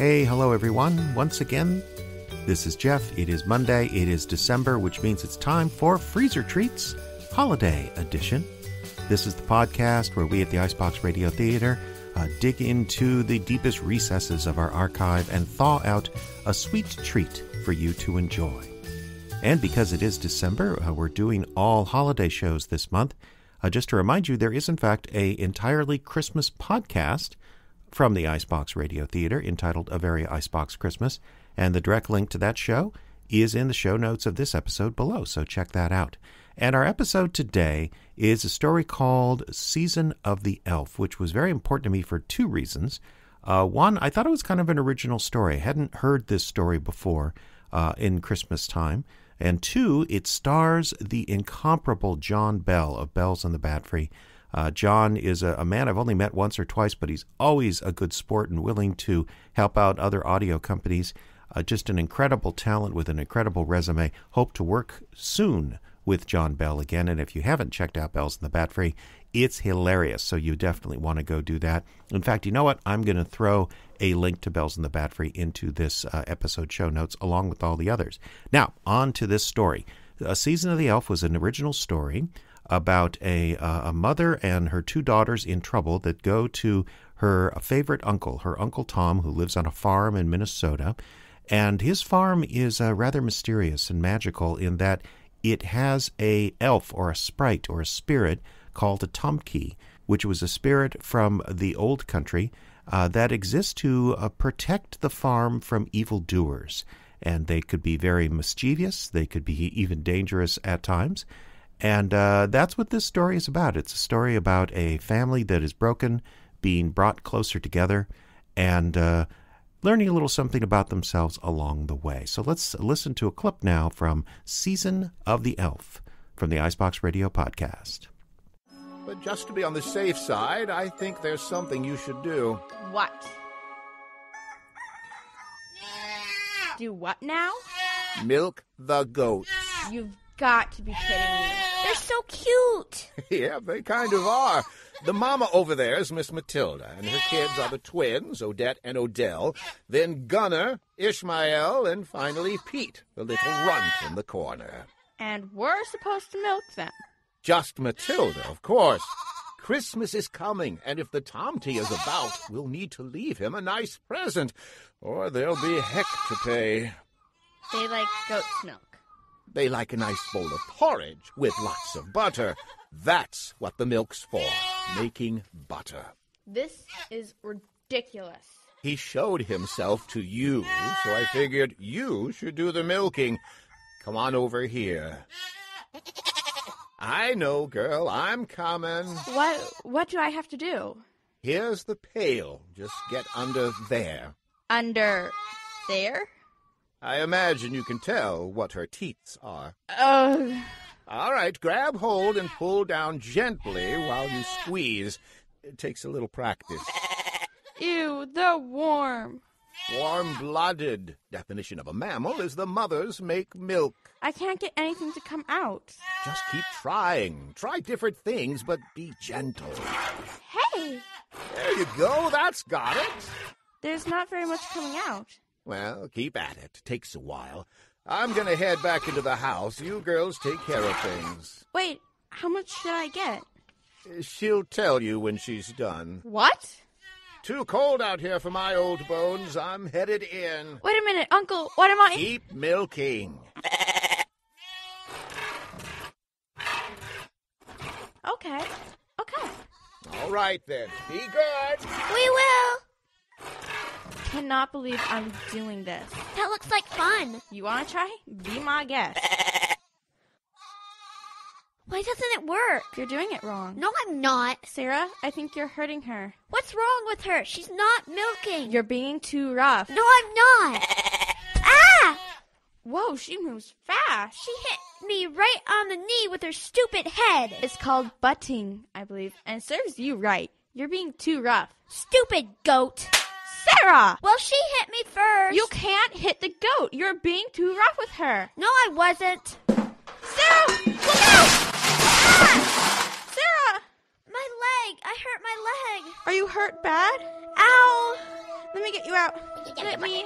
Hey, hello everyone. Once again, this is Jeff. It is Monday. It is December, which means it's time for Freezer Treats Holiday Edition. This is the podcast where we at the Icebox Radio Theater dig into the deepest recesses of our archive and thaw out a sweet treat for you to enjoy. And because it is December, we're doing all holiday shows this month. Just to remind you, there is in fact a entirely Christmas podcast from the Icebox Radio Theater entitled A Very Icebox Christmas, and the direct link to that show is in the show notes of this episode below, so check that out. And our episode today is a story called Season of the Elf, which was very important to me for two reasons. One, I thought it was kind of an original story. I hadn't heard this story before in Christmas time. And two, it stars the incomparable John Bell of Bells and the Batfry. John is a man I've only met once or twice, but he's always a good sport and willing to help out other audio companies. Just an incredible talent with an incredible resume. Hope to work soon with John Bell again. And if you haven't checked out Bells and the Batfry, it's hilarious. So you definitely want to go do that. In fact, you know what? I'm going to throw a link to Bells and the Batfry into this episode show notes along with all the others. Now, on to this story. A Season of the Elf was an original story about a mother and her two daughters in trouble that go to her favorite uncle, her Uncle Tom, who lives on a farm in Minnesota. And his farm is rather mysterious and magical in that it has a elf or a sprite or a spirit called a Tomki, which was a spirit from the old country that exists to protect the farm from evildoers. And they could be very mischievous. They could be even dangerous at times. And that's what this story is about. It's a story about a family that is broken, being brought closer together, and learning a little something about themselves along the way. So let's listen to a clip now from Season of the Elf from the Icebox Radio podcast. But just to be on the safe side, I think there's something you should do. What? Do what now? Milk the goats. You've got to be kidding me. They're so cute. Yeah, they kind of are. The mama over there is Miss Matilda, and her kids are the twins, Odette and Odell, then Gunnar, Ishmael, and finally Pete, the little runt in the corner. And we're supposed to milk them. Just Matilda, of course. Christmas is coming, and if the Tomty is about, we'll need to leave him a nice present, or there'll be heck to pay. They like goat's milk. They like a nice bowl of porridge with lots of butter. That's what the milk's for, making butter. This is ridiculous. He showed himself to you, so I figured you should do the milking. Come on over here. I know, girl, I'm coming. What do I have to do? Here's the pail. Just get under there. Under there? I imagine you can tell what her teats are. All right, grab hold and pull down gently while you squeeze. It takes a little practice. Ew, they're warm. Warm-blooded. Definition of a mammal is the mothers make milk. I can't get anything to come out. Just keep trying. Try different things, but be gentle. Hey! There you go. That's got it. There's not very much coming out. Well, keep at it. Takes a while. I'm going to head back into the house. You girls take care of things. Wait, how much should I get? She'll tell you when she's done. What? Too cold out here for my old bones. I'm headed in. Wait a minute, Uncle. What am I... Keep milking. Okay. All right, then. Be good. We will. Cannot believe I'm doing this. That looks like fun. You want to try? Be my guest. Why doesn't it work? You're doing it wrong. No, I'm not. Sarah, I think you're hurting her. What's wrong with her? She's not milking. You're being too rough. No, I'm not. Ah! Whoa, she moves fast. She hit me right on the knee with her stupid head. It's called butting, I believe, and it serves you right. You're being too rough. Stupid goat. Sarah! Well, she hit me first. You can't hit the goat. You're being too rough with her. No, I wasn't. Sarah! Look out! Ah! Sarah! My leg. I hurt my leg. Are you hurt bad? Ow. Let me get you out. Let me.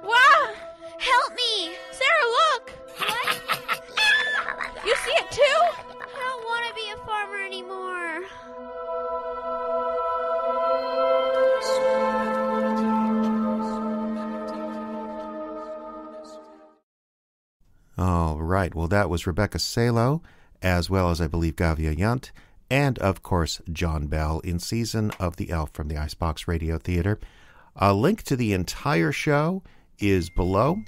Wow! Help me! Sarah, look! You see it too? I don't want to be a farmer anymore. All right. Well, that was Rebecca Salo, as well as, I believe, Gavia Yunt, and, of course, John Bell in season of The Elf from the Icebox Radio Theater. A link to the entire show is below,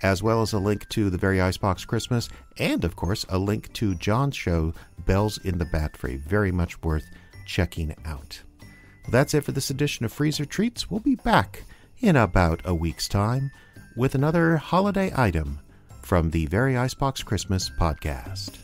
as well as a link to The Very Icebox Christmas, and, of course, a link to John's show, Bells in the Batfry. Very much worth checking out. Well, that's it for this edition of Freezer Treats. We'll be back in about a week's time with another holiday item from the Very Icebox Christmas podcast.